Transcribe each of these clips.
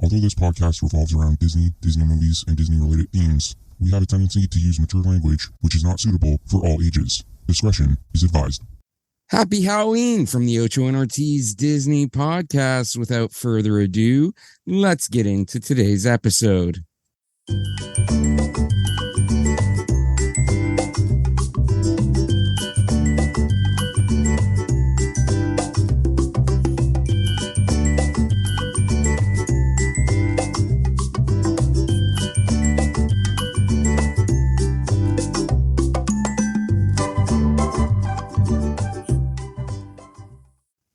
Although this podcast revolves around Disney, Disney movies, and Disney-related themes, we have a tendency to use mature language which is not suitable for all ages. Discretion is advised. Happy Halloween from the Ocho and Ortiz Disney podcast. Without further ado, let's get into today's episode.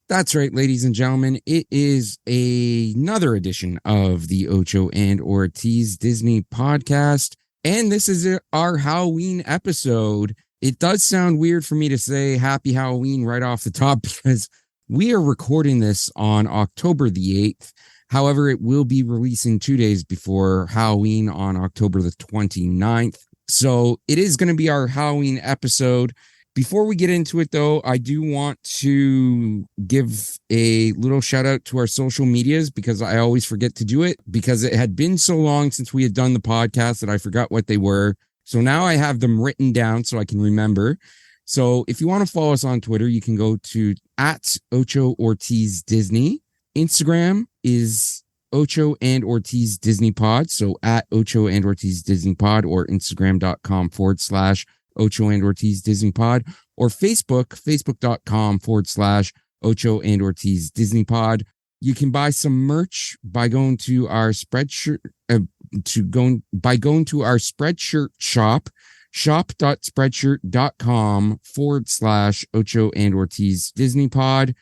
That's right, ladies and gentlemen. It is another edition of the Ocho and Ortiz Disney podcast, and this is our Halloween episode. It does sound weird for me to say Happy Halloween right off the top because we are recording this on October the 8th. However, it will be releasing 2 days before Halloween on October the 29th. So it is going to be our Halloween episode. Before we get into it, though, I do want to give a little shout out to our social medias because I always forget to do it because it had been so long since we had done the podcast that I forgot what they were. So now I have them written down so I can remember. So if you want to follow us on Twitter, you can go to @Ocho Ortiz Disney. Instagram is Ocho and Ortiz Disney Pod. So @Ocho and Ortiz Disney Pod or Instagram.com/Ocho and Ortiz Disney Pod, or Facebook.com/Ocho and Ortiz Disney Pod. You can buy some merch by going to our Spreadshirt shop, shop.spreadshirt.com/Ocho and Ortiz Disney Pod.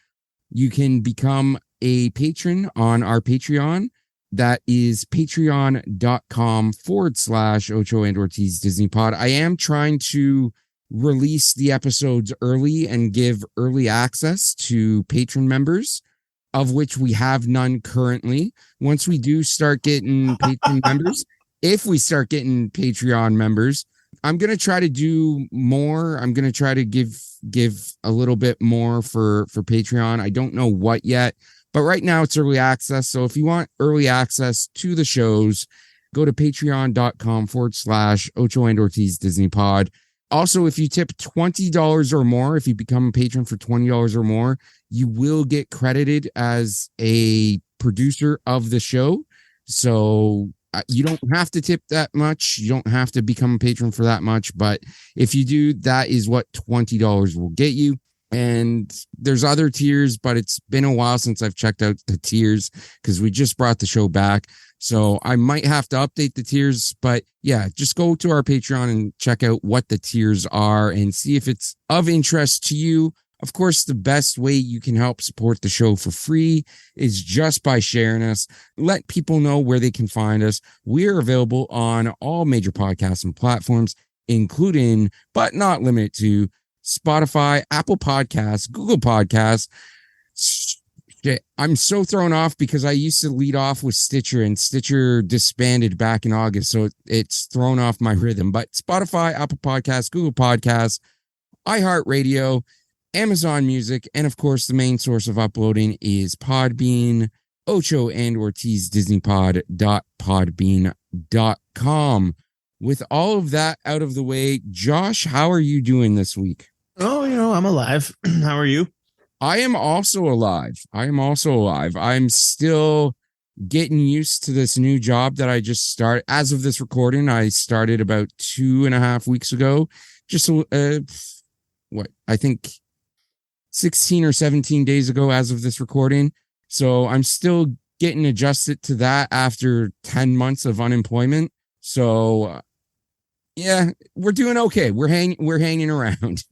You can become a patron on our Patreon. That is patreon.com/Ocho and Ortiz Disney Pod. I am trying to release the episodes early and give early access to patron members, of which we have none currently. Once we do start getting patron members, if we start getting Patreon members, I'm going to try to do more. I'm going to try to give a little bit more for Patreon. I don't know what yet. But right now it's early access. So if you want early access to the shows, go to patreon.com/Ocho and Ortiz Disney Pod. Also, if you tip $20 or more, if you become a patron for $20 or more, you will get credited as a producer of the show. So you don't have to tip that much. You don't have to become a patron for that much. But if you do, that is what $20 will get you. And there's other tiers, but it's been a while since I've checked out the tiers because we just brought the show back. So I might have to update the tiers, but yeah, just go to our Patreon and check out what the tiers are and see if it's of interest to you. Of course, the best way you can help support the show for free is just by sharing us. Let people know where they can find us. We're available on all major podcasting platforms, including, but not limited to, Spotify, Apple Podcasts, Google Podcasts. Shit, I'm so thrown off because I used to lead off with Stitcher and Stitcher disbanded back in August. So it's thrown off my rhythm. But Spotify, Apple Podcasts, Google Podcasts, iHeartRadio, Amazon Music, and of course, the main source of uploading is Podbean, Ocho and Ortiz Disney Pod.podbean.com. With all of that out of the way, Josh, how are you doing this week? Oh, I'm alive. How are you? I am also alive. I'm still getting used to this new job that I just started. As of this recording, I started about 2.5 weeks ago. Just, I think 16 or 17 days ago as of this recording. So I'm still getting adjusted to that after 10 months of unemployment. So, yeah, we're doing okay. We're hanging around.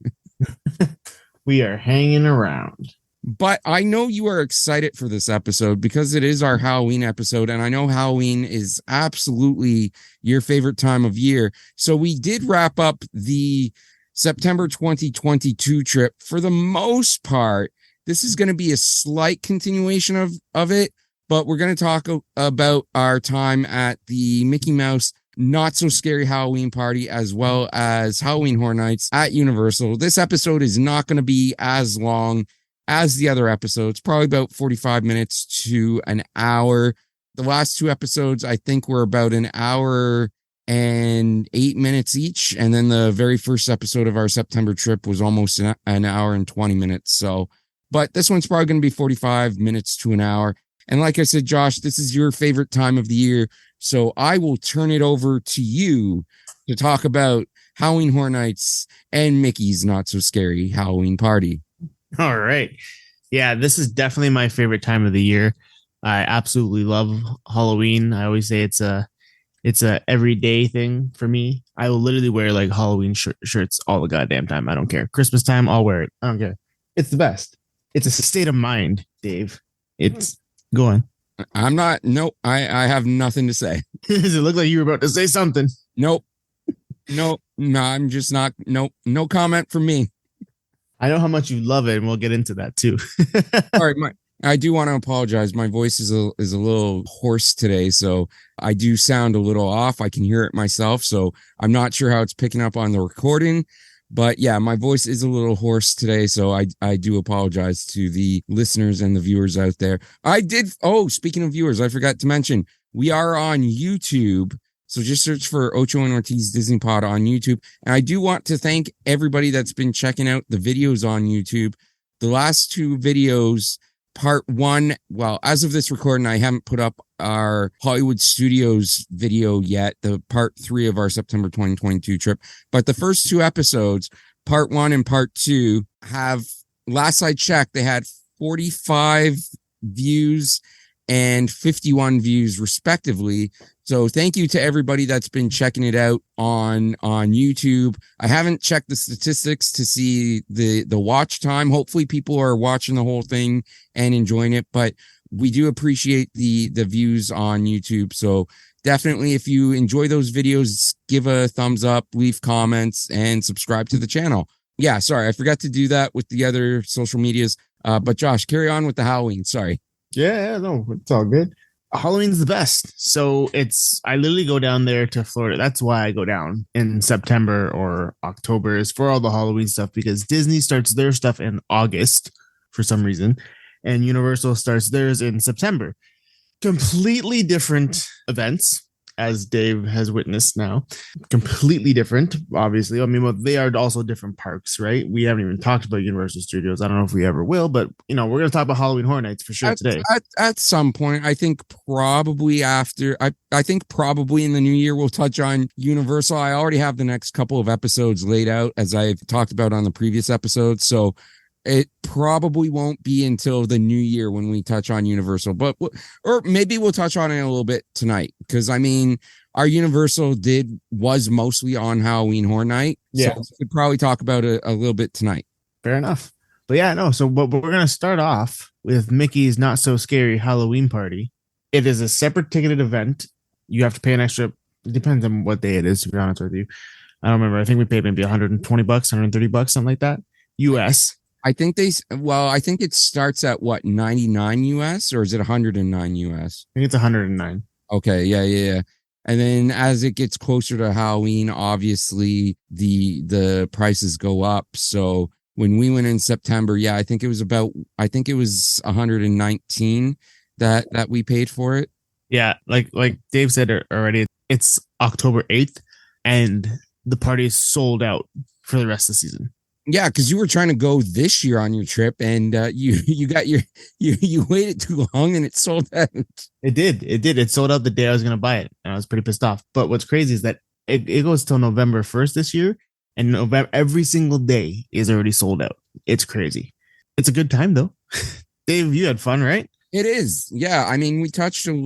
We are hanging around. But I know you are excited for this episode because it is our Halloween episode. And I know Halloween is absolutely your favorite time of year. So we did wrap up the September 2022 trip. For the most part, this is going to be a slight continuation of it. But we're going to talk about our time at the Mickey Mouse Not So Scary Halloween Party, as well as Halloween Horror Nights at Universal. This episode is not going to be as long as the other episodes, probably about 45 minutes to an hour. The last two episodes, I think, were about an hour and 8 minutes each. And then the very first episode of our September trip was almost an hour and 20 minutes. So, but this one's probably going to be 45 minutes to an hour. And like I said, Josh, this is your favorite time of the year. So I will turn it over to you to talk about Halloween Horror Nights and Micky's Not So Scary Halloween Party. All right. Yeah, this is definitely my favorite time of the year. I absolutely love Halloween. I always say it's a everyday thing for me. I will literally wear like Halloween shirts all the goddamn time. I don't care. Christmas time, I'll wear it. I don't care. It's the best. It's a state of mind, Dave. It's go on. I'm not. Nope. I have nothing to say. Does it look like you were about to say something? Nope. No, I'm just not. Nope. No comment from me. I know how much you love it, and we'll get into that too. All right, I do want to apologize. My voice is a little hoarse today, so I do sound a little off. I can hear it myself, so I'm not sure how it's picking up on the recording. But yeah, my voice is a little hoarse today, so I do apologize to the listeners and the viewers out there. Speaking of viewers, I forgot to mention, we are on YouTube. So just search for Ocho and Ortiz Disney Pod on YouTube. And I do want to thank everybody that's been checking out the videos on YouTube. The last two videos, part one, well, as of this recording, I haven't put up our Hollywood Studios video yet, the part 3 of our September 2022 trip. But the first two episodes, part 1 and part 2, have, last I checked, they had 45 views and 51 views respectively. So thank you to everybody that's been checking it out on YouTube. I haven't checked the statistics to see the watch time. Hopefully people are watching the whole thing and enjoying it, but we do appreciate the views on YouTube. So definitely, if you enjoy those videos, give a thumbs up, leave comments, and subscribe to the channel. Yeah, sorry, I forgot to do that with the other social medias. But Josh, carry on with the Halloween. Sorry. Yeah, no, it's all good. Halloween's the best. So I literally go down there to Florida. That's why I go down in September or October, is for all the Halloween stuff, because Disney starts their stuff in August for some reason, and Universal starts theirs in September. Completely different events, as Dave has witnessed now. Completely different, obviously. I mean, they are also different parks, right? We haven't even talked about Universal Studios. I don't know if we ever will, but, we're going to talk about Halloween Horror Nights for sure today. At some point, I think probably after, I think probably in the new year, we'll touch on Universal. I already have the next couple of episodes laid out, as I've talked about on the previous episodes. So it probably won't be until the new year when we touch on Universal, or maybe we'll touch on it a little bit tonight. Because I mean, our Universal was mostly on Halloween Horror Night. Yeah. So we could probably talk about it a little bit tonight. Fair enough. But yeah, no. So, but we're going to start off with Mickey's Not So Scary Halloween Party. It is a separate ticketed event. You have to pay an extra. It depends on what day it is, to be honest with you. I don't remember. I think we paid maybe $120, $130, something like that. US. I think I think it starts at what, 99 US, or is it 109 US? I think it's 109. Okay. Yeah. And then as it gets closer to Halloween, obviously the prices go up. So when we went in September, yeah, I think it was 119 that we paid for it. Yeah. Like Dave said already, it's October 8th and the party is sold out for the rest of the season. Yeah, because you were trying to go this year on your trip, and you waited too long, and it sold out. It did. It sold out the day I was going to buy it, and I was pretty pissed off. But what's crazy is that it goes till November 1st this year, and November every single day is already sold out. It's crazy. It's a good time though. Dave, you had fun, right? It is. Yeah, I mean, we touched on it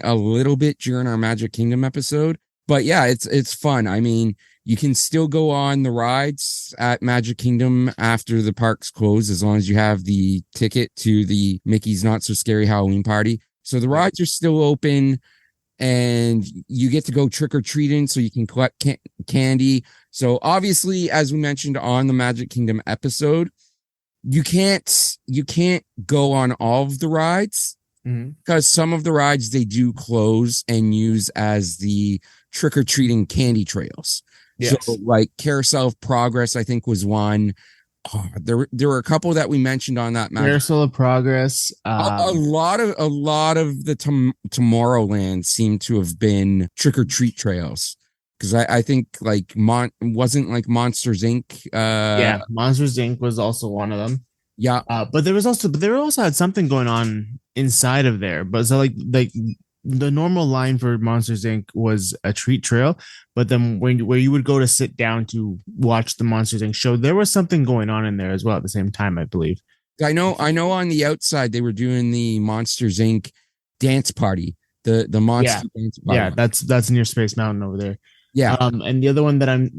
a little bit during our Magic Kingdom episode, but yeah, it's fun. I mean, you can still go on the rides at Magic Kingdom after the parks close, as long as you have the ticket to the Mickey's Not So Scary Halloween Party. So the rides are still open, and you get to go trick-or-treating, so you can collect candy. So obviously, as we mentioned on the Magic Kingdom episode, you can't go on all of the rides, because some of the rides they do close and use as the trick-or-treating candy trails. Yes. So like Carousel of Progress, I think, was one. there were a couple that we mentioned on that match. Carousel of Progress. A lot of the Tomorrowland seem to have been trick or treat trails, because I think like wasn't like Monsters Inc. Yeah, Monsters Inc. was also one of them. Yeah, but they also had something going on inside of there. But so like the normal line for Monsters Inc. was a treat trail, but then where you would go to sit down to watch the Monsters Inc. show, there was something going on in there as well at the same time, I believe. I know on the outside they were doing the Monsters Inc. dance party, the monster dance party. Yeah, that's near Space Mountain over there. Yeah. And the other one that I'm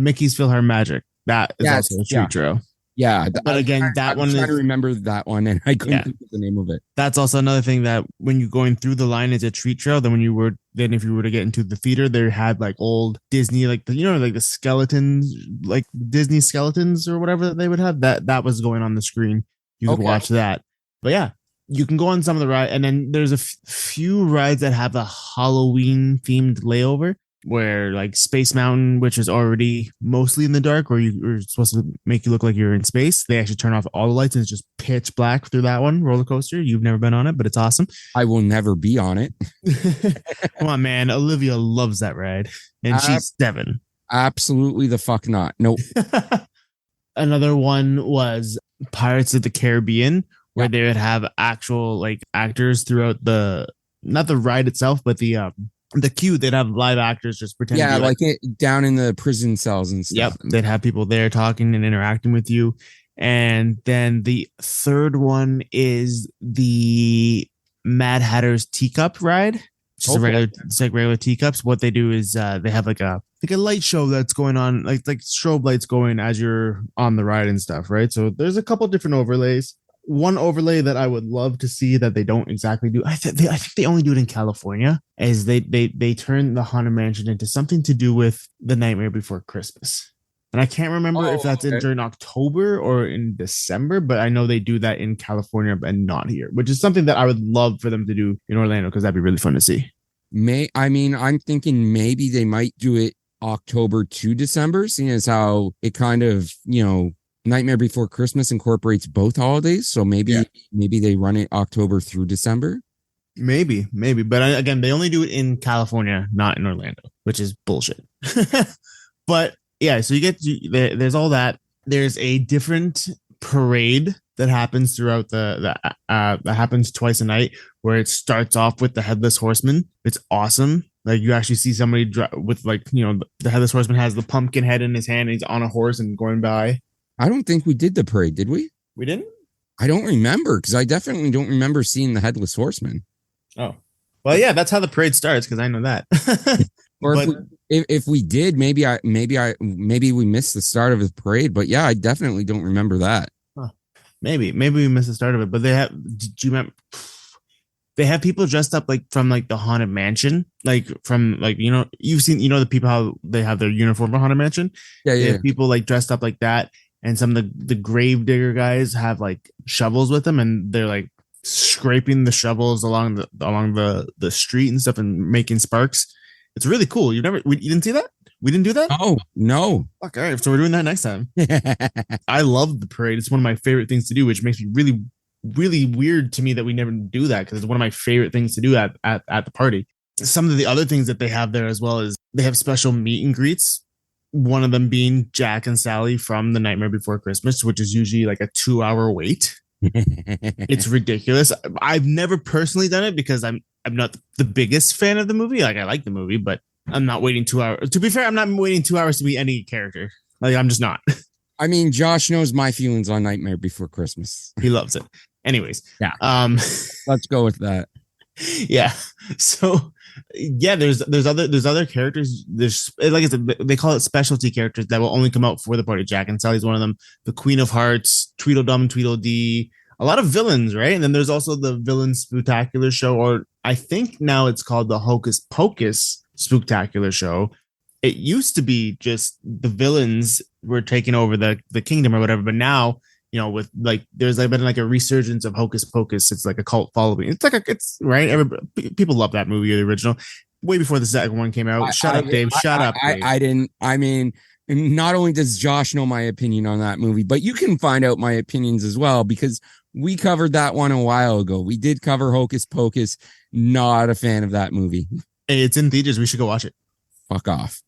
Mickey's PhilharMagic. That is also a treat trail. Yeah, but again, that one I'm trying to remember that one, and I couldn't think of the name of it. That's also another thing that when you're going through the line is a treat trail. Then if you were to get into the theater, they had like old Disney, like like the skeletons, like Disney skeletons or whatever that they would have. That was going on the screen. You could watch that. But yeah, you can go on some of the rides, and then there's a few rides that have a Halloween themed layover, where like Space Mountain, which is already mostly in the dark, where you're supposed to make you look like you're in space. They actually turn off all the lights and it's just pitch black through that one roller coaster. You've never been on it, but it's awesome. I will never be on it. Come on, man. Olivia loves that ride, and she's 7. Absolutely the fuck not. Nope. Another one was Pirates of the Caribbean, where they would have actual like actors throughout not the ride itself, but the queue. They'd have live actors just pretending. Yeah, like it down in the prison cells and stuff. Yep, they'd have people there talking and interacting with you. And then the third one is the Mad Hatter's Teacup ride. It's like regular teacups. What they do is they have like a light show that's going on, like strobe lights going as you're on the ride and stuff, right? So there's a couple different overlays. One overlay that I would love to see that they don't exactly do, I think they only do it in California, is they turn the Haunted Mansion into something to do with The Nightmare Before Christmas. And I can't remember if that's during October or in December, but I know they do that in California and not here, which is something that I would love for them to do in Orlando, because that'd be really fun to see. I'm thinking maybe they might do it October to December, seeing as how it kind of, Nightmare Before Christmas incorporates both holidays. So maybe they run it October through December. Maybe. But again, they only do it in California, not in Orlando, which is bullshit. But yeah, so there's all that. There's a different parade that happens throughout that happens twice a night, where it starts off with the Headless Horseman. It's awesome. Like you actually see somebody with the Headless Horseman has the pumpkin head in his hand, and he's on a horse and going by. I don't think we did the parade, did we? We didn't? I don't remember, because I definitely don't remember seeing the Headless Horseman. Oh. Well, yeah, that's how the parade starts, because I know that. Or if we did, maybe we missed the start of the parade. But yeah, I definitely don't remember that. Huh. Maybe we missed the start of it. But do you remember? They have people dressed up like from like the Haunted Mansion, like from like you've seen the people how they have their uniform for Haunted Mansion. Yeah. They have people like dressed up like that, and some of the Gravedigger guys have like shovels with them, and they're like scraping the shovels along the street and stuff and making sparks. It's really cool. You didn't see that? We didn't do that? Oh, no. Fuck, all right. So we're doing that next time. I love the parade. It's one of my favorite things to do, which makes me really, really weird to me that we never do that, because it's one of my favorite things to do at the party. Some of the other things that they have there as well is they have special meet and greets. One of them being Jack and Sally from The Nightmare Before Christmas, which is usually like a 2-hour wait. It's ridiculous. I've never personally done it because I'm not the biggest fan of the movie. Like, I like the movie, but I'm not waiting 2 hours. To be fair, I'm not waiting 2 hours to be any character. Like, I'm just not. I mean, Josh knows my feelings on Nightmare Before Christmas. He loves it. Anyways. Yeah. Let's go with that. Yeah. So yeah, there's other characters. There's, like I said, they call it specialty characters that will only come out for the party. Jack and Sally's one of them. The Queen of Hearts, Tweedledum, Tweedledee. A lot of villains, right? And then there's also the Villain Spooktacular Show, or I think now it's called the Hocus Pocus Spooktacular Show. It used to be just the villains were taking over the kingdom or whatever, but now, with like there's been like a resurgence of Hocus Pocus. It's like a cult following. It's right. People love that movie, the original, way before the second one came out. Shut up, Dave. Shut up. I didn't. I mean, And not only does Josh know my opinion on that movie, but you can find out my opinions as well, because we covered that one a while ago. We did cover Hocus Pocus. Not a fan of that movie. Hey, it's in theaters. We should go watch it. Fuck off.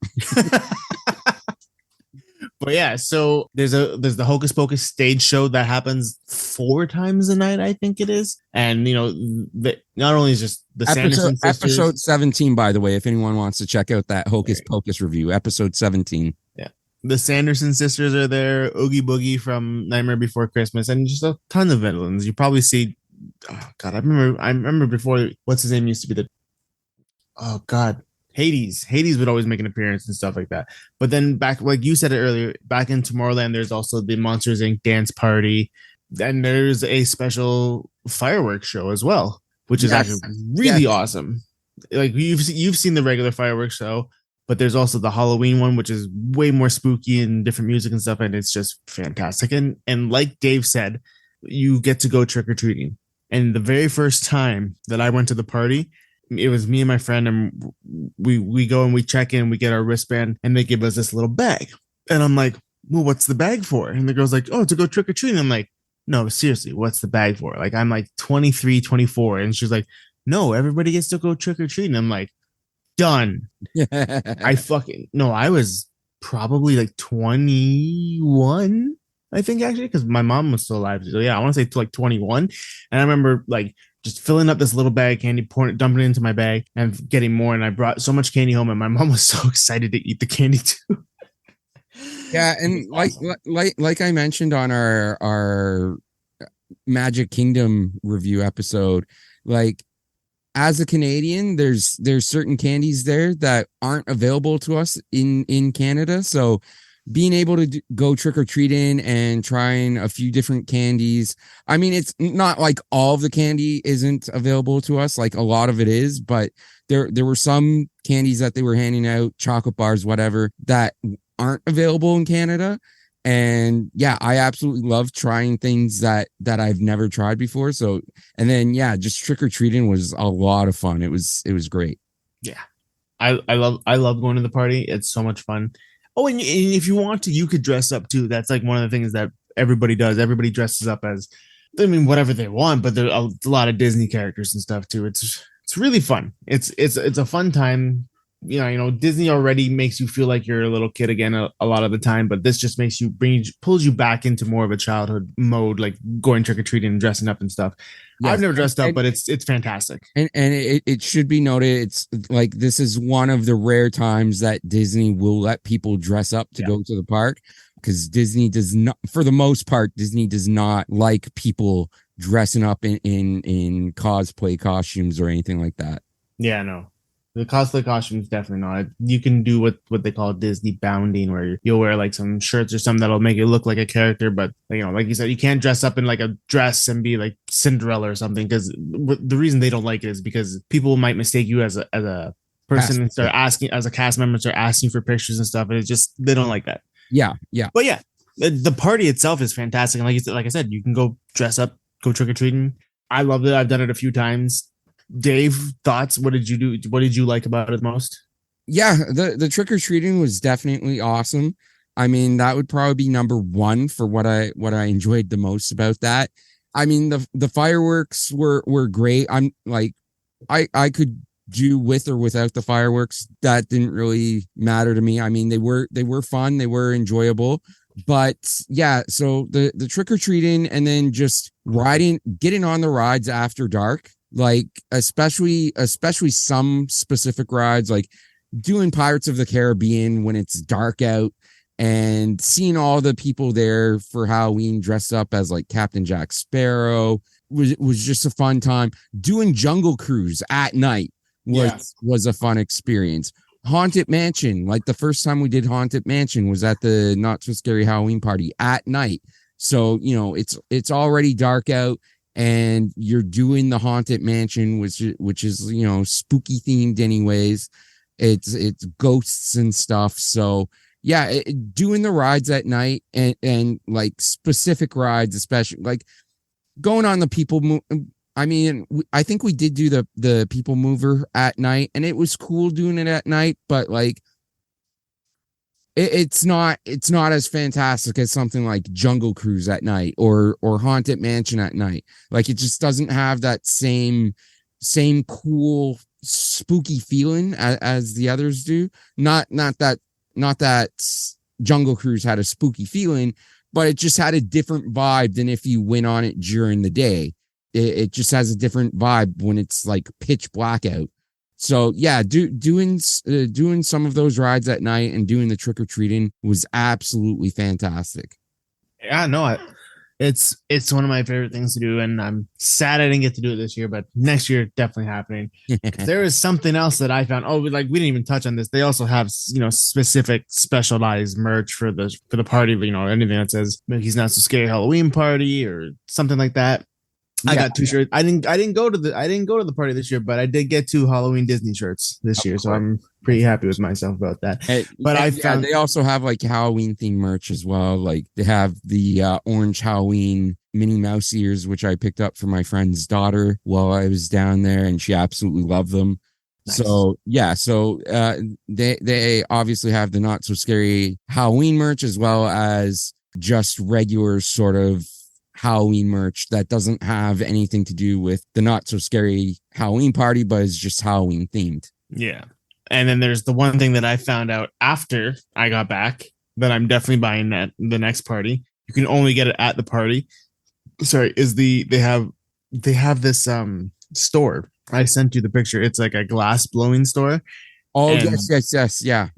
But yeah, so there's the Hocus Pocus stage show that happens 4 times a night, I think it is. And not only is just the Sanderson sisters. Episode 17, by the way, if anyone wants to check out that Hocus Pocus review, episode 17. Yeah. The Sanderson sisters are there, Oogie Boogie from Nightmare Before Christmas, and just a ton of villains. You probably see, oh God, I remember before, what's his name used to be Hades would always make an appearance and stuff like that. But then back, like you said it earlier, back in Tomorrowland, there's also the Monsters Inc. dance party. And there's a special fireworks show as well, which is actually really awesome. Like you've seen the regular fireworks show, but there's also the Halloween one, which is way more spooky and different music and stuff. And it's just fantastic. And like Dave said, you get to go trick-or-treating. And the very first time that I went to the party, it was me and my friend, and we go and we check in, we get our wristband, and they give us this little bag. And I'm like, well, what's the bag for? And the girl's like, oh, to go trick-or-treating. I'm like, no, seriously, what's the bag for? Like, I'm like 23, 24. And she's like, no, everybody gets to go trick-or-treating. I'm like, done. I was probably like 21, I think, actually, because my mom was still alive. So yeah, I want to say like 21. And I remember like just filling up this little bag of candy, dumping it into my bag and getting more. And I brought so much candy home, and my mom was so excited to eat the candy too. Yeah, and like I mentioned on our Magic Kingdom review episode, like as a Canadian, there's certain candies there that aren't available to us in Canada. So being able to go trick-or-treating and trying a few different candies. I mean, it's not like all of the candy isn't available to us. Like a lot of it is, but there were some candies that they were handing out, chocolate bars, whatever, that aren't available in Canada. And yeah, I absolutely love trying things that I've never tried before. So, and then, yeah, just trick-or-treating was a lot of fun. It was great. Yeah. I love going to the party. It's so much fun. Oh, and if you want to, you could dress up too. That's like one of the things that everybody does. Everybody dresses up as, I mean, whatever they want, but there's a lot of Disney characters and stuff too. It's really fun. It's a fun time. Disney already makes you feel like you're a little kid again a lot of the time, but this just pulls you back into more of a childhood mode, like going trick-or-treating and dressing up and stuff. Yes. I've never dressed up, but it's fantastic. And it should be noted, it's like this is one of the rare times that Disney will let people dress up to go to the park, because Disney does not, for the most part, Disney does not like people dressing up in cosplay costumes or anything like that. Yeah, no. The cosplay costumes, definitely not. You can do what they call Disney bounding, where you'll wear like some shirts or something that'll make you look like a character. But, like you said, you can't dress up in like a dress and be like Cinderella or something, because the reason they don't like it is because people might mistake you as a person and start asking, as a cast member, start asking for pictures and stuff. And it's just, they don't like that. Yeah. Yeah. But yeah, the party itself is fantastic. And like I said, you can go dress up, go trick-or-treating. I love it. I've done it a few times. Dave, thoughts? What did you do? What did you like about it most? Yeah, the trick-or-treating was definitely awesome. I mean, that would probably be number one for what I enjoyed the most about that. I mean, the fireworks were great. I'm like, I could do with or without the fireworks. That didn't really matter to me. I mean, they were fun, they were enjoyable. But yeah, so the trick-or-treating and then just getting on the rides after dark. Like especially some specific rides, like doing Pirates of the Caribbean when it's dark out and seeing all the people there for Halloween dressed up as like Captain Jack Sparrow was just a fun time. Doing Jungle Cruise at night was a fun experience. Haunted Mansion, like the first time we did Haunted Mansion was at the Not So Scary Halloween party at night. So, it's already dark out. And you're doing the Haunted Mansion, which is spooky themed anyways. It's ghosts and stuff. So yeah, doing the rides at night and like specific rides, especially like going on the People. I mean, I think we did do the People Mover at night, and it was cool doing it at night. But like, it's not as fantastic as something like Jungle Cruise at night or Haunted Mansion at night. Like it just doesn't have that same cool spooky feeling as the others do. Not that Jungle Cruise had a spooky feeling, but it just had a different vibe than if you went on it during the day. It just has a different vibe when it's like pitch black out. So yeah, doing some of those rides at night and doing the trick or treating was absolutely fantastic. Yeah, no, it's one of my favorite things to do, and I'm sad I didn't get to do it this year, but next year definitely happening. There is something else that I found. Oh, we didn't even touch on this. They also have specific specialized merch for the party. Anything that says Mickey's Not So Scary Halloween Party or something like that. I got 2 shirts. I didn't go to the party this year, but I did get 2 Halloween Disney shirts this year, so I'm pretty happy with myself about that. But they also have like Halloween themed merch as well. Like they have the orange Halloween Minnie Mouse ears, which I picked up for my friend's daughter while I was down there, and she absolutely loved them. Nice. So yeah, they obviously have the Not So Scary Halloween merch as well as just regular sort of Halloween merch that doesn't have anything to do with the Not So Scary Halloween Party, but is just Halloween themed. Yeah. And then there's the one thing that I found out after I got back that I'm definitely buying at the next party. You can only get it at the party. Sorry, they have this store. I sent you the picture. It's like a glass blowing store. Oh, yes. Yeah.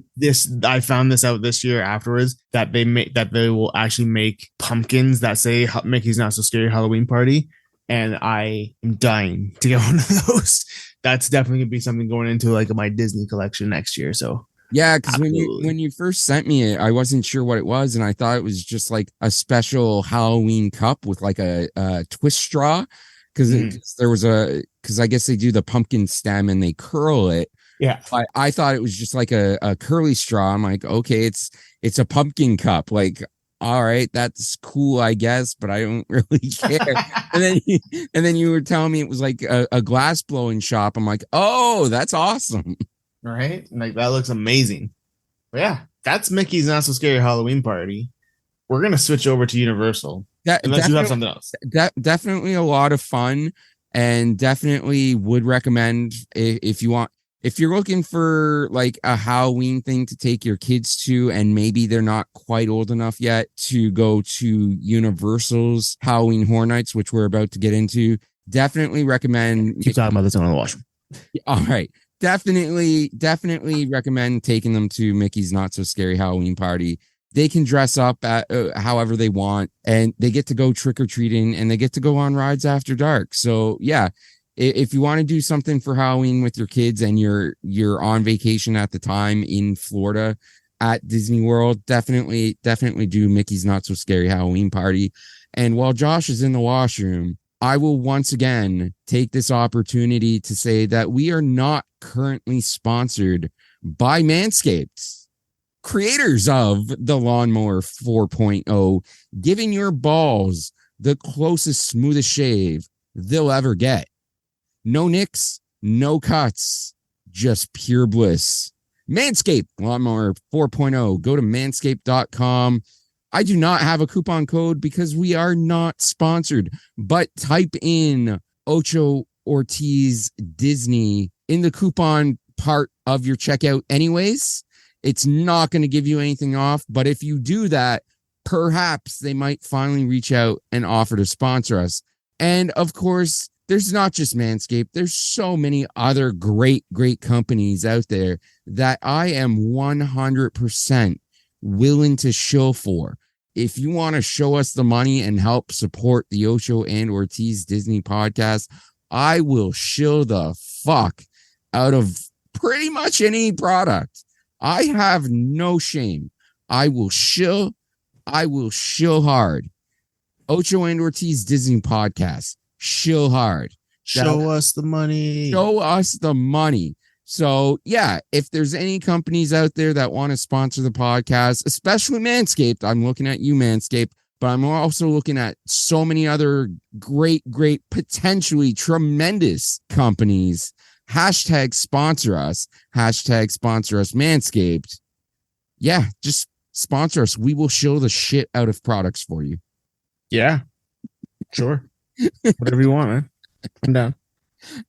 I found this out this year afterwards that they will actually make pumpkins that say Mickey's Not So Scary Halloween Party. And I am dying to get one of those. That's definitely gonna be something going into like my Disney collection next year. So yeah, because when you first sent me it, I wasn't sure what it was, and I thought it was just like a special Halloween cup with like a twist straw. Because I guess they do the pumpkin stem and they curl it. Yeah. I thought it was just like a curly straw. I'm like, okay, it's a pumpkin cup. Like, all right, that's cool, I guess, but I don't really care. and then you were telling me it was like a glass blowing shop. I'm like, oh, that's awesome. Right? Like that looks amazing. But yeah, that's Mickey's Not So Scary Halloween Party. We're gonna switch over to Universal. Unless you have something else. Definitely a lot of fun, and definitely would recommend if you want. If you're looking for like a Halloween thing to take your kids to, and maybe they're not quite old enough yet to go to Universal's Halloween Horror Nights, which we're about to get into, definitely recommend. Keep talking about this on the washroom. All right. Definitely recommend taking them to Mickey's Not So Scary Halloween Party. They can dress up at however they want, and they get to go trick-or-treating, and they get to go on rides after dark. So yeah, if you want to do something for Halloween with your kids and you're on vacation at the time in Florida at Disney World, definitely do Mickey's Not So Scary Halloween Party. And while Josh is in the washroom, I will once again take this opportunity to say that we are not currently sponsored by Manscaped, creators of the Lawnmower 4.0, giving your balls the closest, smoothest shave they'll ever get. No nicks, no cuts, just pure bliss. Manscaped Lawnmower 4.0. Go to manscaped.com. I do not have a coupon code because we are not sponsored, but type in Ocho Ortiz Disney in the coupon part of your checkout anyways. It's not going to give you anything off, but if you do that, perhaps they might finally reach out and offer to sponsor us. And of course, there's not just Manscaped. There's so many other great companies out there that I am 100% willing to shill for. If you want to show us the money and help support the Ocho and Ortiz Disney podcast, I will shill the fuck out of pretty much any product. I have no shame. I will shill hard. Ocho and Ortiz Disney podcast. Shill hard. Show us the money. Show us the money. So yeah, if there's any companies out there that want to sponsor the podcast, especially Manscaped, I'm looking at you, Manscaped, but I'm also looking at so many other great, potentially tremendous companies. Hashtag sponsor us. Hashtag sponsor us, Manscaped. Yeah, just sponsor us. We will show the shit out of products for you. Yeah, sure. Whatever you want, man. I'm down.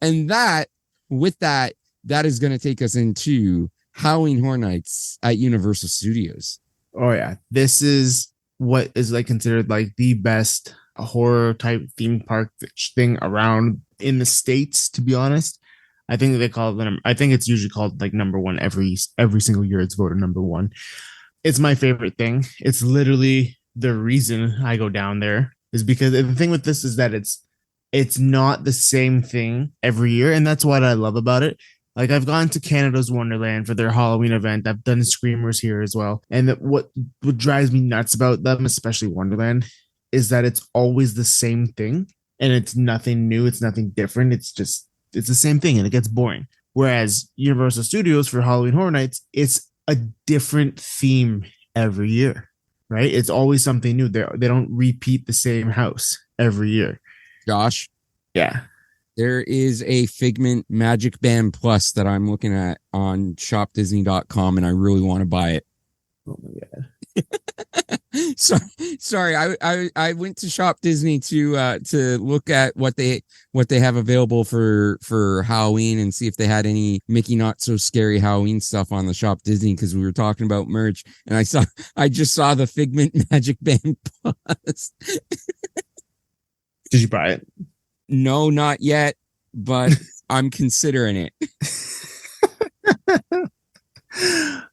And with that is going to take us into Halloween Horror Nights at Universal Studios. Oh yeah, this is what is like considered like the best horror type theme park thing around in the States. To be honest, I think they call it. I think it's usually called like number one every single year. It's voted number one. It's my favorite thing. It's literally the reason I go down there is because the thing with this is that it's not the same thing every year, and that's what I love about it. Like I've gone to Canada's Wonderland for their Halloween event. I've done Screamers here as well. And what drives me nuts about them, especially Wonderland, is that it's always the same thing and it's nothing new. It's nothing different. It's the same thing and it gets boring. Whereas Universal Studios for Halloween Horror Nights, it's a different theme every year, right? It's always something new. They don't repeat the same house every year. Josh? Yeah. There is a Figment Magic Band Plus that I'm looking at on shopdisney.com and I really want to buy it. Oh my God. Sorry. I went to Shop Disney to look at what they have available for Halloween and see if they had any Mickey Not So Scary Halloween stuff on the Shop Disney because we were talking about merch and I just saw the Figment Magic Band Plus. Did you buy it? No, not yet, but I'm considering it.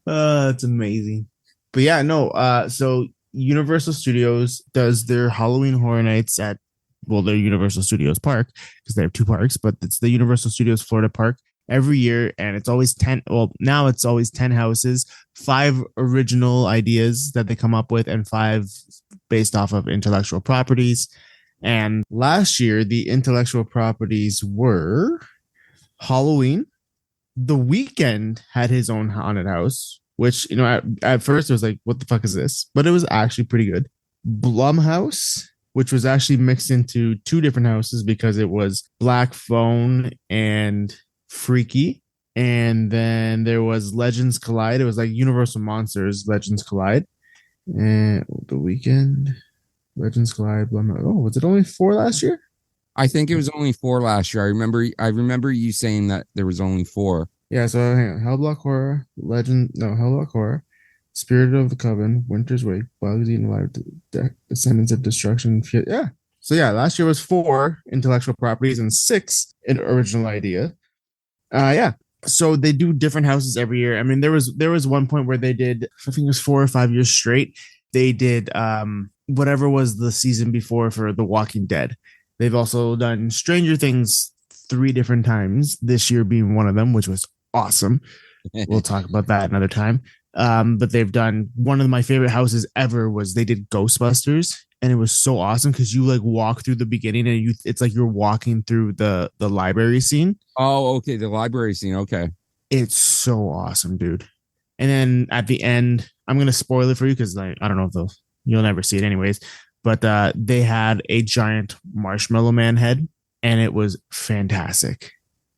It's amazing. But yeah, no. So Universal Studios does their Halloween Horror Nights at their Universal Studios Park because they have two parks, but it's the Universal Studios Florida Park every year, and it's always 10. Well, now it's always 10 houses, 5 original ideas that they come up with, and 5 based off of intellectual properties. And last year, the intellectual properties were Halloween. The Weeknd had his own haunted house, which, at first it was like, what the fuck is this? But it was actually pretty good. Blumhouse, which was actually mixed into 2 different houses because it was Black Phone and Freaky. And then there was Legends Collide. It was like Universal Monsters Legends Collide. And The Weeknd... Legends Collide. Oh, was it only 4 last year? I think it was only 4 last year. I remember you saying that there was only 4. Yeah, so hang on. Hellblock Horror, Hellblock Horror, Spirit of the Coven, Winter's Wake, Bugs Eaten Alive, Descendants of Destruction. Yeah. So yeah, last year was 4 intellectual properties and 6 an original idea. Yeah. So they do different houses every year. I mean, there was one point where they did, I think it was 4 or 5 years straight. They did whatever was the season before for The Walking Dead. They've also done Stranger Things 3 different times, this year being one of them, which was awesome. We'll talk about that another time. But they've done, one of my favorite houses ever was they did Ghostbusters, and it was so awesome because you like walk through the beginning and it's like you're walking through the library scene. Oh, okay, the library scene. Okay, it's so awesome, dude. And then at the end, I'm gonna spoil it for you because I don't know if you'll never see it anyways. But they had a giant marshmallow man head, and it was fantastic,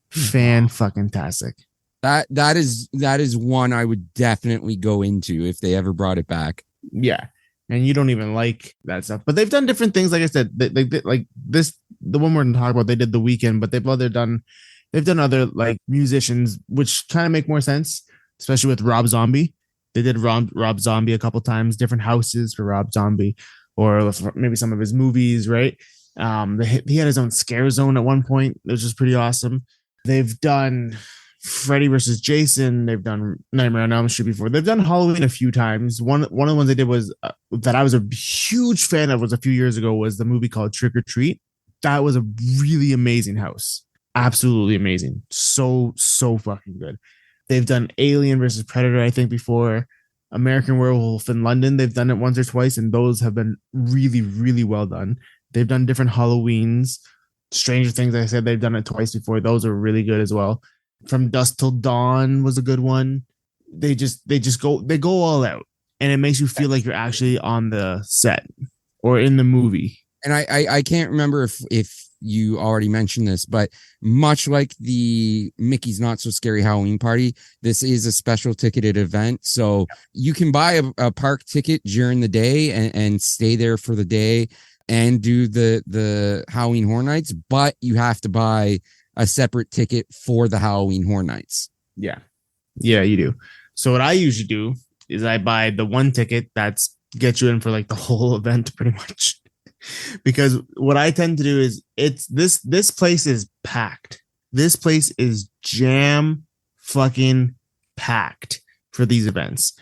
fan-fucking-tastic. That is one I would definitely go into if they ever brought it back. Yeah, and you don't even like that stuff, but they've done different things. Like I said, they like this. The one we're gonna talk about, they did The Weeknd, but they've done other like musicians, which kind of make more sense, especially with Rob Zombie. They did Rob Zombie a couple times, different houses for Rob Zombie, or maybe some of his movies, right? He had his own scare zone at one point, which is pretty awesome. They've done Freddy versus Jason. They've done Nightmare on Elm Street before. They've done Halloween a few times. One of the ones they did was that I was a huge fan of was a few years ago was the movie called Trick or Treat. That was a really amazing house. Absolutely amazing. So fucking good. They've done Alien versus Predator, I think, before. American Werewolf in London, they've done it once or twice, and those have been really, really well done. They've done different Halloweens. Stranger Things, like I said, they've done it twice before. Those are really good as well. From Dusk Till Dawn was a good one. They go all out, and it makes you feel like you're actually on the set or in the movie. And I can't remember if you already mentioned this, but much like the Mickey's Not So Scary Halloween Party, this is a special ticketed event. So you can buy a park ticket during the day and stay there for the day and do the Halloween Horror Nights, but you have to buy a separate ticket for the Halloween Horror Nights. Yeah, you do. So what I usually do is I buy the one ticket that's gets you in for like the whole event pretty much. Because what I tend to do is this place is packed. This place is jam fucking packed for these events.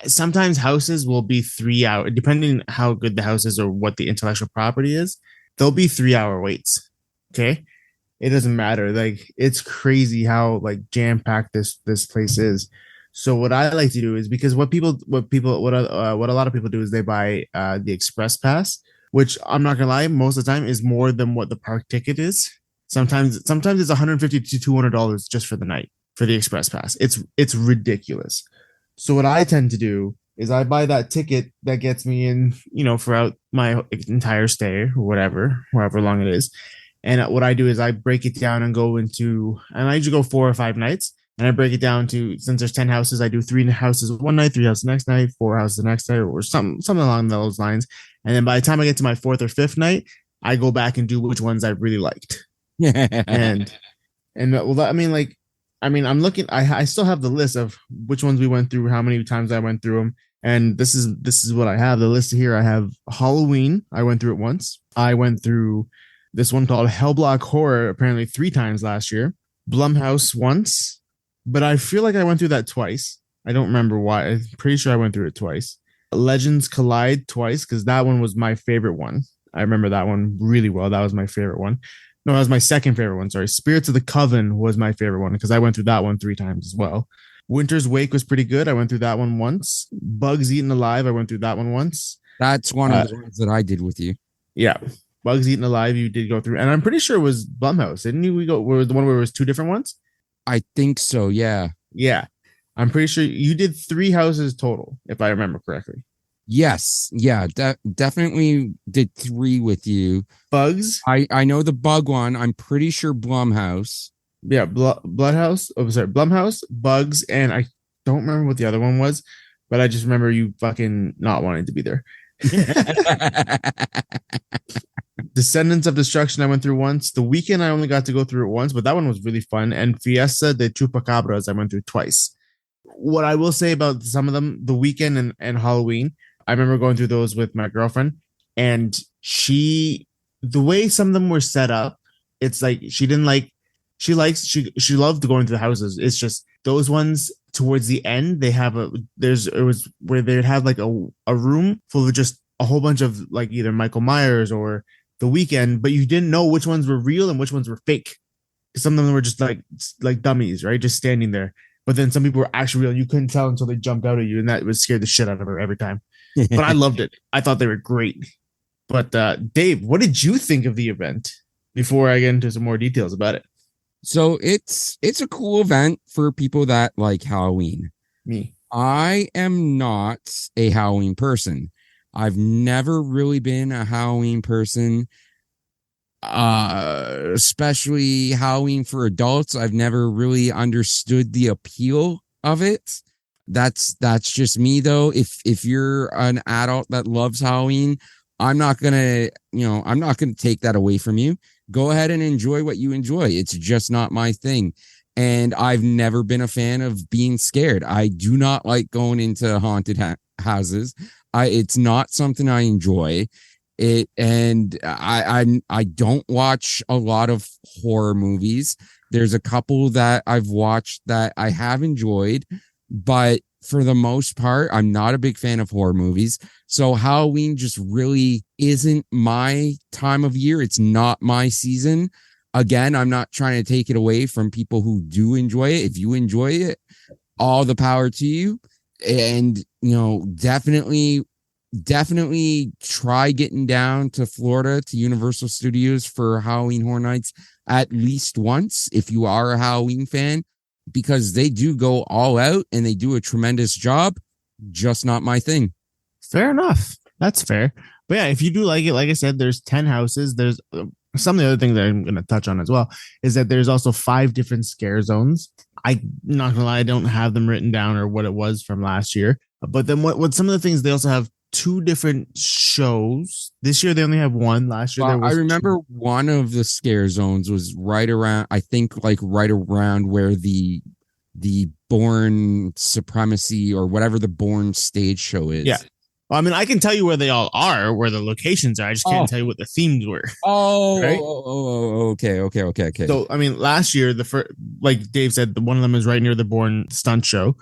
Sometimes houses will be 3 hour, depending how good the house is or what the intellectual property is. They'll be 3 hour waits. Okay, it doesn't matter. Like, it's crazy how like jam packed this place is. So what I like to do is, because what a lot of people do is they buy the express pass, which I'm not gonna lie, most of the time is more than what the park ticket is. Sometimes it's $150 to $200 just for the night for the express pass. It's ridiculous. So what I tend to do is I buy that ticket that gets me in, throughout my entire stay or whatever, however long it is. And what I do is I break it down and I usually go 4 or 5 nights. And I break it down to, since there's 10 houses, I do 3 houses one night, 3 houses the next night, 4 houses the next night, or something along those lines. And then by the time I get to my 4th or 5th night, I go back and do which ones I really liked. and well, I'm looking. I still have the list of which ones we went through, how many times I went through them, and this is what I have. The list here. I have Halloween. I went through it once. I went through this one called Hellblock Horror apparently 3 times last year. Blumhouse once. But I feel like I went through that twice. I don't remember why. I'm pretty sure I went through it twice. Legends Collide twice, because that one was my favorite one. I remember that one really well. That was my favorite one. No, that was my second favorite one. Sorry. Spirits of the Coven was my favorite one, because I went through that one 3 times as well. Winter's Wake was pretty good. I went through that one once. Bugs Eaten Alive. I went through that one once. That's one of the ones that I did with you. Yeah. Bugs Eaten Alive, you did go through. And I'm pretty sure it was Blumhouse. Didn't you? Were the one where it was 2 different ones? I think so, yeah. Yeah. I'm pretty sure you did 3 houses total, if I remember correctly. Yes. Yeah, definitely did 3 with you. Bugs? I know the bug one. I'm pretty sure Blumhouse. Yeah, Bloodhouse. Oh, sorry, Blumhouse, Bugs, and I don't remember what the other one was, but I just remember you fucking not wanting to be there. Descendants of Destruction I went through once. The Weekend I only got to go through it once, but that one was really fun. And Fiesta de Chupacabras I went through twice. What I will say about some of them, The Weekend and Halloween, I remember going through those with my girlfriend, and the way some of them were set up, it's like she loved going to the houses. It's just those ones towards the end, it was where they'd have like a room full of just a whole bunch of like either Michael Myers or The Weekend, but you didn't know which ones were real and which ones were fake. Some of them were just like dummies, right? Just standing there. But then some people were actually real. You couldn't tell until they jumped out at you, and that would scare the shit out of her every time. But I loved it. I thought they were great. But Dave, what did you think of the event before I get into some more details about it? So it's a cool event for people that like Halloween. Me. I am not a Halloween person. I've never really been a Halloween person, especially Halloween for adults. I've never really understood the appeal of it. That's just me though. If you're an adult that loves Halloween, I'm not gonna take that away from you. Go ahead and enjoy what you enjoy. It's just not my thing. And I've never been a fan of being scared. I do not like going into haunted houses. It's not something I enjoy. I don't watch a lot of horror movies. There's a couple that I've watched that I have enjoyed, but for the most part, I'm not a big fan of horror movies. So Halloween just really isn't my time of year. It's not my season. Again, I'm not trying to take it away from people who do enjoy it. If you enjoy it, all the power to you. And, definitely try getting down to Florida to Universal Studios for Halloween Horror Nights at least once if you are a Halloween fan, because they do go all out and they do a tremendous job. Just not my thing. Fair enough. That's fair. But yeah, if you do like it, like I said, there's 10 houses. There's some of the other things that I'm going to touch on as well is that there's also 5 different scare zones. I'm not gonna lie, I don't have them written down or what it was from last year. But then what some of the things, they also have 2 different shows. This year they only have one. Last year there was I remember 2. one of the scare zones was right around, I think like right around where the Born Supremacy or whatever the Born stage show is. Yeah. Well, I mean, I can tell you where they all are, where the locations are. I just can't tell you what the themes were. Oh, right? Okay. So, I mean, last year, like Dave said, one of them is right near the Born stunt show.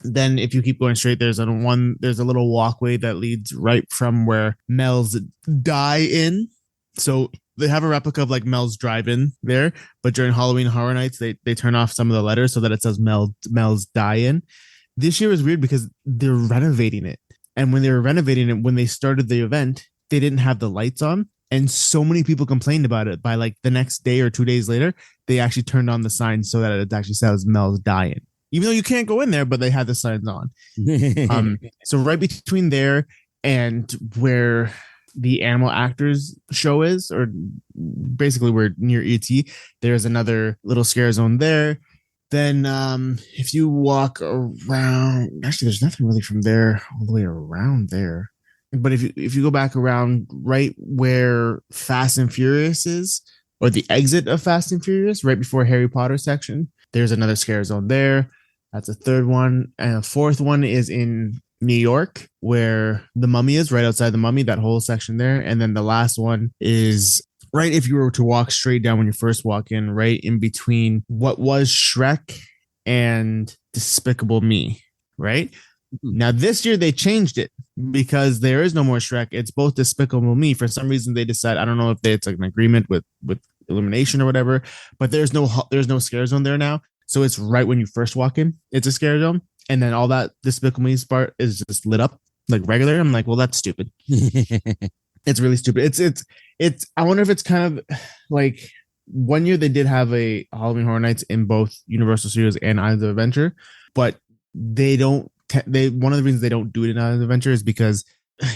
Then, if you keep going straight, there's a little walkway that leads right from where Mel's Die-In. So they have a replica of like Mel's Drive-In there, but during Halloween Horror Nights, they turn off some of the letters so that it says Mel's Die-In. This year was weird because they're renovating it. And when they were renovating it, when they started the event, they didn't have the lights on. And so many people complained about it. By like the next day or 2 days later, they actually turned on the sign so that it actually says Mel's Die-In. Even though you can't go in there, but they had the signs on. So right between there and where the Animal Actors show is, or basically we're near ET, there's another little scare zone there. Then if you walk around, actually there's nothing really from there all the way around there. But if you go back around right where Fast and Furious is, or the exit of Fast and Furious, right before Harry Potter section, there's another scare zone there. That's a third one. And a fourth one is in New York, where the Mummy is, right outside the Mummy, that whole section there. And then the last one is right if you were to walk straight down when you first walk in, right in between what was Shrek and Despicable Me, right? Now, this year they changed it because there is no more Shrek. It's both Despicable Me. For some reason, they decide, I don't know if it's like an agreement with Illumination or whatever, but there's no scare zone there now. So it's right when you first walk in, it's a scare zone. And then all that Despicable Me part is just lit up like regular. I'm like, well, that's stupid. It's really stupid. It's, I wonder if it's kind of like one year they did have a Halloween Horror Nights in both Universal Studios and Islands of Adventure, but one of the reasons they don't do it in Islands of Adventure is because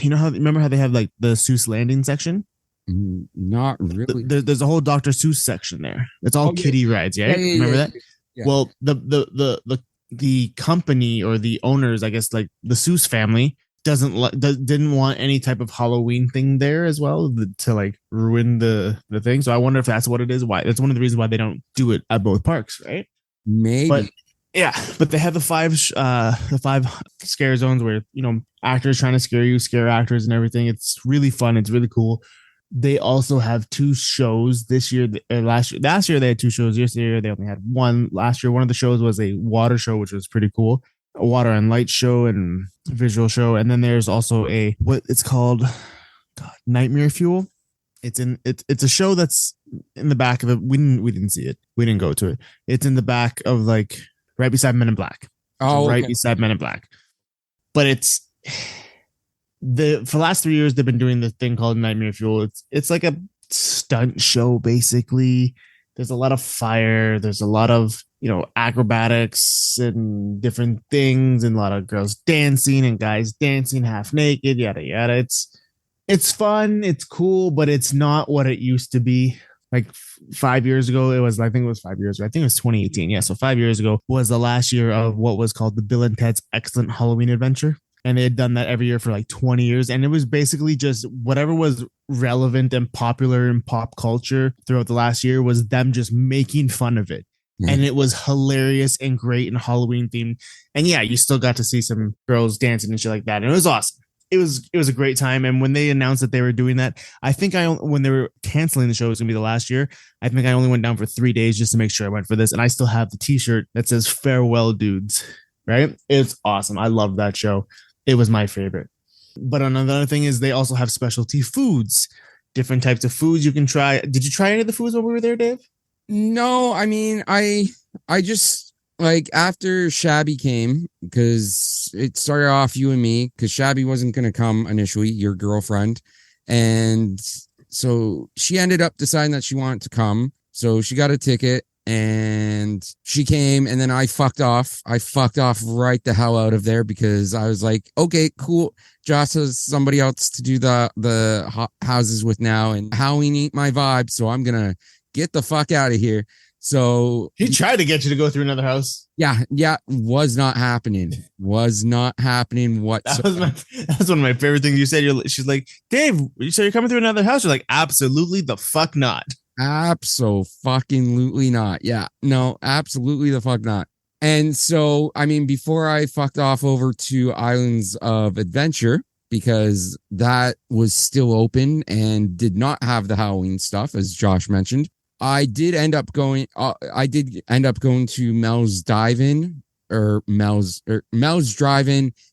remember how they have like the Seuss Landing section? Not really. There's a whole Dr. Seuss section there. It's all kiddie rides, yeah? Remember that? Yeah. Well, the company or the owners, I guess, like the Seuss family, didn't want any type of Halloween thing there as well to like ruin the thing. So I wonder if that's what it is. Why? That's one of the reasons why they don't do it at both parks, right? Maybe. But yeah, but they have the five scare zones where actors trying to scare actors and everything. It's really fun. It's really cool. They also have 2 shows this year. Last year they had 2 shows. This year they only had one. Last year one of the shows was a water show, which was pretty cool. A water and light show and visual show. And then there's also what it's called, Nightmare Fuel. It's a show that's in the back of the. We didn't see it. We didn't go to it. It's in the back of like right beside Men in Black. Oh, right beside Men in Black. But it's for the last 3 years they've been doing this thing called Nightmare Fuel. It's like a stunt show basically. There's a lot of fire. There's a lot of acrobatics and different things, and a lot of girls dancing and guys dancing half naked, yada yada. It's fun. It's cool, but it's not what it used to be. Like 5 years ago, I think it was 5 years ago. I think it was 2018. Yeah, so 5 years ago was the last year of what was called the Bill and Ted's Excellent Halloween Adventure. And they had done that every year for like 20 years. And it was basically just whatever was relevant and popular in pop culture throughout the last year was them just making fun of it. And it was hilarious and great and Halloween themed. And yeah, you still got to see some girls dancing and shit like that. And it was awesome. It was a great time. And when they announced that they were doing that, I think when they were canceling the show, it was going to be the last year. I think I only went down for 3 days just to make sure I went for this. And I still have the t-shirt that says "Farewell, Dudes." Right? It's awesome. I love that show. It was my favorite. But another thing is they also have specialty foods, different types of foods you can try. Did you try any of the foods when we were there, Dave? No, I mean, I just like after Shabby came, because it started off you and me, because Shabby wasn't going to come initially, your girlfriend. And so she ended up deciding that she wanted to come. So she got a ticket and And she came, and then I fucked off. I fucked off right the hell out of there because I was like, okay, cool. Josh has somebody else to do the houses with now, and Halloween ain't my vibe, so I'm gonna get the fuck out of here. So he tried to get you to go through another house. Yeah, was not happening. Was not happening whatsoever. That's one of my favorite things you said. She's like, Dave, so you're coming through another house? You're like, absolutely the fuck not. Absolutely not. Yeah, no, absolutely the fuck not. And so, I mean, before I fucked off over to Islands of Adventure, because that was still open and did not have the Halloween stuff, as Josh mentioned, I did end up going to Mel's Drive-In,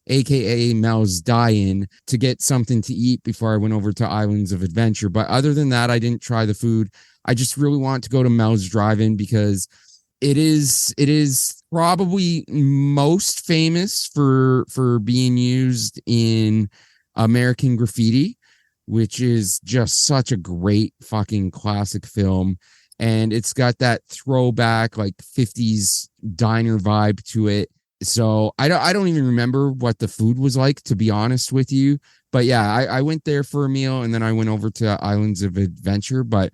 aka Mel's Die-In, to get something to eat before I went over to Islands of Adventure. But other than that, I didn't try the food. I just really want to go to Mel's Drive-In because it is probably most famous for being used in American Graffiti, which is just such a great fucking classic film. And it's got that throwback like 50s diner vibe to it. So I don't even remember what the food was like, to be honest with you. But yeah, I went there for a meal, and then I went over to Islands of Adventure. But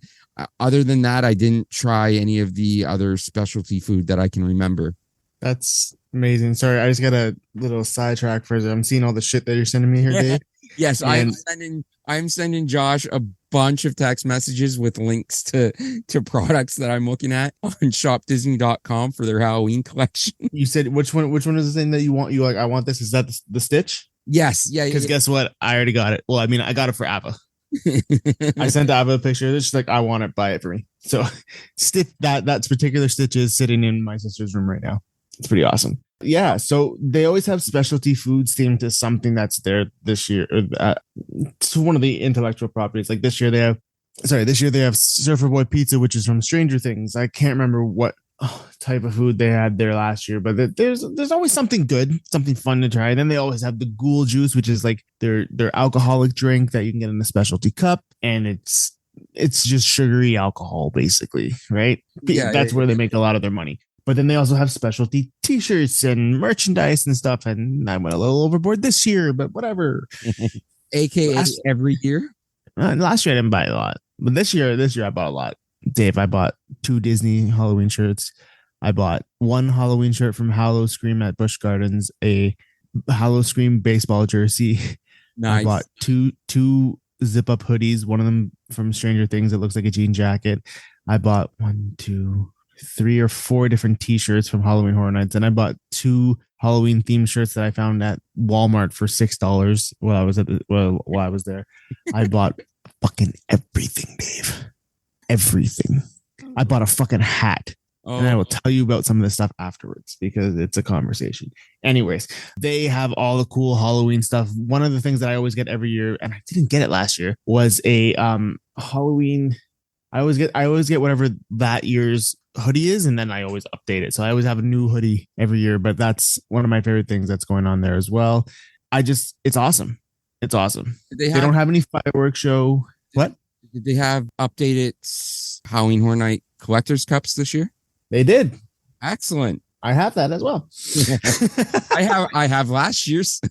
other than that, I didn't try any of the other specialty food that I can remember. That's amazing. Sorry, I just got a little sidetrack for it. I'm seeing all the shit that you're sending me here, Dave. Yes, I'm sending Josh a bunch of text messages with links to products that I'm looking at on shopdisney.com for their Halloween collection. You said which one is the thing that you want? You like, I want this. Is that the Stitch? Yes. Yeah. Because guess what? I already got it. Well, I mean, I got it for Ava. I sent Ava a picture. She's like, I want it. Buy it for me. So that particular Stitch is sitting in my sister's room right now. It's pretty awesome. Yeah, so they always have specialty foods themed to something that's there this year. To one of the intellectual properties. Like this year they have Surfer Boy Pizza, which is from Stranger Things. I can't remember what type of food they had there last year, but there's always something good, something fun to try. And then they always have the Ghoul Juice, which is like their alcoholic drink that you can get in a specialty cup, and it's just sugary alcohol, basically, right? Yeah, that's where they make a lot of their money. But then they also have specialty t-shirts and merchandise and stuff. And I went a little overboard this year, but whatever. AKA every year? Last year I didn't buy a lot. But this year I bought a lot. Dave, I bought 2 Disney Halloween shirts. I bought 1 Halloween shirt from Hallow Scream at Busch Gardens, a Hallow Scream baseball jersey. Nice. I bought two zip-up hoodies, one of them from Stranger Things. It looks like a jean jacket. I bought 3 or 4 different t-shirts from Halloween Horror Nights, and I bought 2 Halloween themed shirts that I found at Walmart for $6 while I was there. I bought fucking everything, Dave. Everything. I bought a fucking hat. And I will tell you about some of this stuff afterwards because it's a conversation. Anyways, they have all the cool Halloween stuff. One of the things that I always get every year, and I didn't get it last year, was a Halloween. I always get whatever that year's hoodie is, and then I always update it. So I always have a new hoodie every year, but that's one of my favorite things that's going on there as well. It's awesome. It's awesome. They don't have any fireworks show. What? Did they have updated Halloween Horror Night collector's cups this year? They did. Excellent. I have that as well. I have last year's.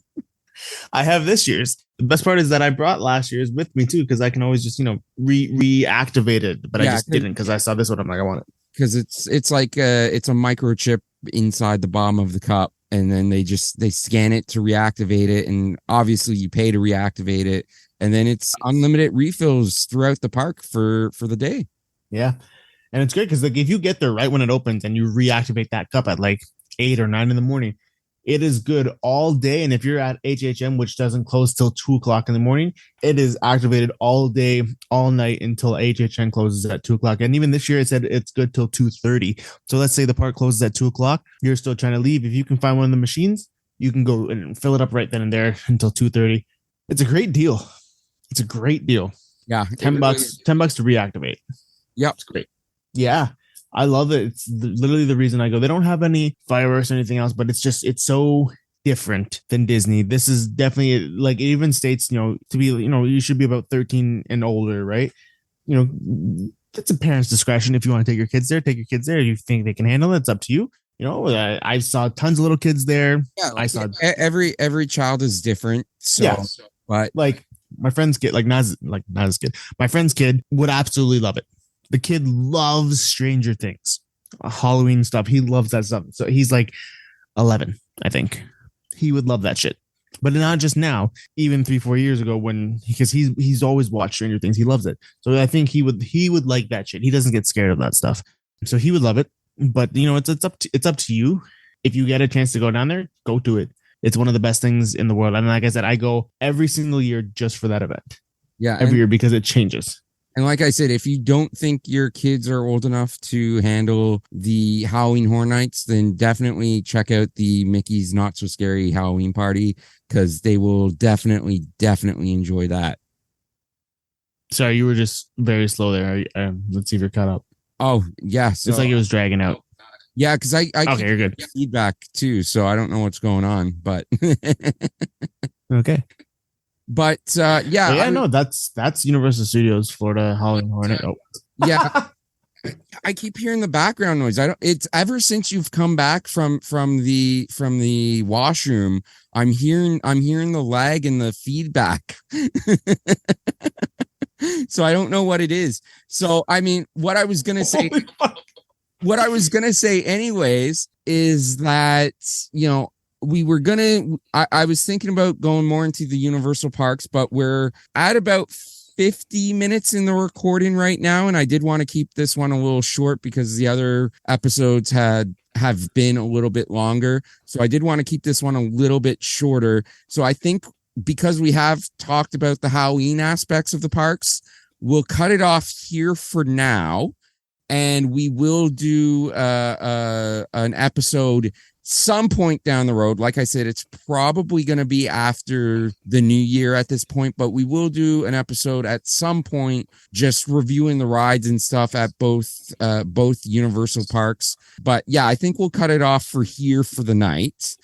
I have this year's. The best part is that I brought last year's with me too, because I can always just reactivate it. But I just didn't because I saw this one. I'm like, I want it because it's like it's a microchip inside the bottom of the cup, and then they scan it to reactivate it, and obviously you pay to reactivate it, and then it's unlimited refills throughout the park for the day. Yeah, and it's great because like if you get there right when it opens and you reactivate that cup at like 8 or 9 in the morning. It is good all day. And if you're at HHN, which doesn't close till 2:00 in the morning, it is activated all day, all night until HHN closes at 2:00. And even this year, it said it's good till 2:30. So let's say the park closes at 2:00. You're still trying to leave. If you can find one of the machines, you can go and fill it up right then and there until 2:30. It's a great deal. It's a great deal. Yeah. $10 to reactivate. Yep. It's great. Yeah. I love it. It's literally the reason I go. They don't have any fireworks or anything else, but it's so different than Disney. This is definitely like it even states, to be, you should be about 13 and older, right? It's a parent's discretion. If you want to take your kids there, take your kids there. You think they can handle it, it's up to you. You know, I saw tons of little kids there. Yeah, I saw every child is different. So, yeah, but like my friend's kid, like Naz's kid, my friend's kid would absolutely love it. The kid loves Stranger Things, Halloween stuff. He loves that stuff. So he's like 11, I think. He would love that shit. But not just now, even 3-4 years ago because he's always watched Stranger Things. He loves it. So I think he would like that shit. He doesn't get scared of that stuff. So he would love it. But you know, it's up to you. If you get a chance to go down there, go do it. It's one of the best things in the world. And like I said, I go every single year just for that event. Yeah. Every year because it changes. And like I said, if you don't think your kids are old enough to handle the Halloween Horror Nights, then definitely check out the Mickey's Not So Scary Halloween Party, because they will definitely enjoy that. Sorry, you were just very slow there. Let's see if you're caught up. Oh, yeah. So, it's like it was dragging out. Yeah, because I okay, you're good. Feedback too, so I don't know what's going on, but okay. But yeah, no, that's Universal Studios Florida Halloween Horror Night. Oh. Yeah. I keep hearing the background noise. It's ever since you've come back from the washroom, I'm hearing the lag and the feedback. So I don't know what it is. So I mean, what I was gonna say anyways is that, you know, I was thinking about going more into the Universal parks, but we're at about 50 minutes in the recording right now, and I did want to keep this one a little short because the other episodes have been a little bit longer. So I did want to keep this one a little bit shorter. So I think because we have talked about the Halloween aspects of the parks, we'll cut it off here for now, and we will do an episode some point down the road. Like I said, it's probably going to be after the new year at this point, but we will do an episode at some point just reviewing the rides and stuff at both Universal parks. But yeah, I think we'll cut it off for here for the night.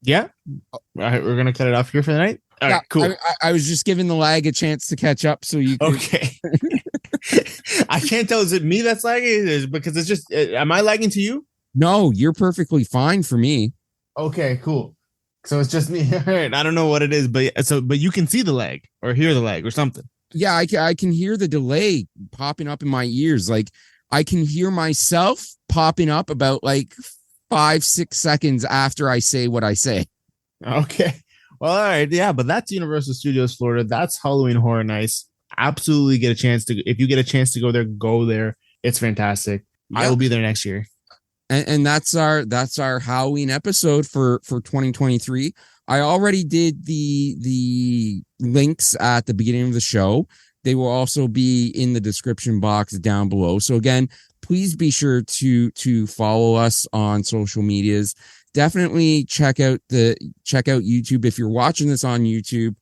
Yeah. All right, we're going to cut it off here for the night. All right, cool. I was just giving the lag a chance to catch up. So you could... Okay. I can't tell. Is it me that's lagging? Because it's just, am I lagging to you? No, you're perfectly fine for me. Okay, cool. So it's just me. All right. I don't know what it is, but you can see the lag or hear the lag or something. Yeah, I can hear the delay popping up in my ears. Like I can hear myself popping up about like 5-6 seconds after I say what I say. Okay. Well, all right. Yeah, but that's Universal Studios Florida. That's Halloween Horror Nights. Absolutely get a chance to, if you get a chance to go there, go there. It's fantastic. Yeah. I will be there next year. And that's our Halloween episode for 2023. I already did the links at the beginning of the show. They will also be in the description box down below. So again, please be sure to follow us on social medias. Definitely check out YouTube if you're watching this on YouTube.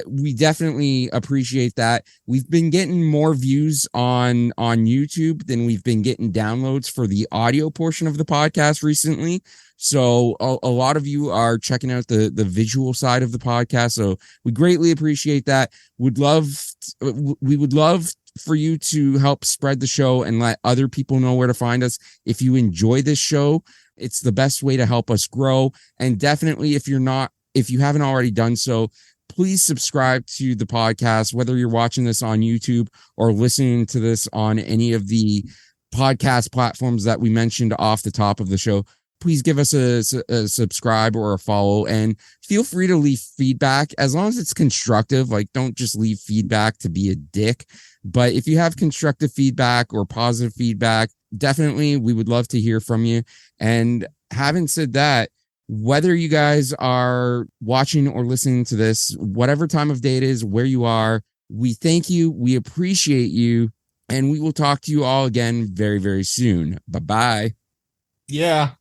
We definitely appreciate that. We've been getting more views on YouTube than we've been getting downloads for the audio portion of the podcast recently. So a lot of you are checking out the visual side of the podcast. So we greatly appreciate that. We would love for you to help spread the show and let other people know where to find us. If you enjoy this show, it's the best way to help us grow. And definitely if you haven't already done so, please subscribe to the podcast, whether you're watching this on YouTube or listening to this on any of the podcast platforms that we mentioned off the top of the show. Please give us a subscribe or a follow, and feel free to leave feedback as long as it's constructive. Like, don't just leave feedback to be a dick. But if you have constructive feedback or positive feedback, definitely we would love to hear from you. And having said that, whether you guys are watching or listening to this, whatever time of day it is, where you are, we thank you. We appreciate you. And we will talk to you all again very, very soon. Bye-bye. Yeah.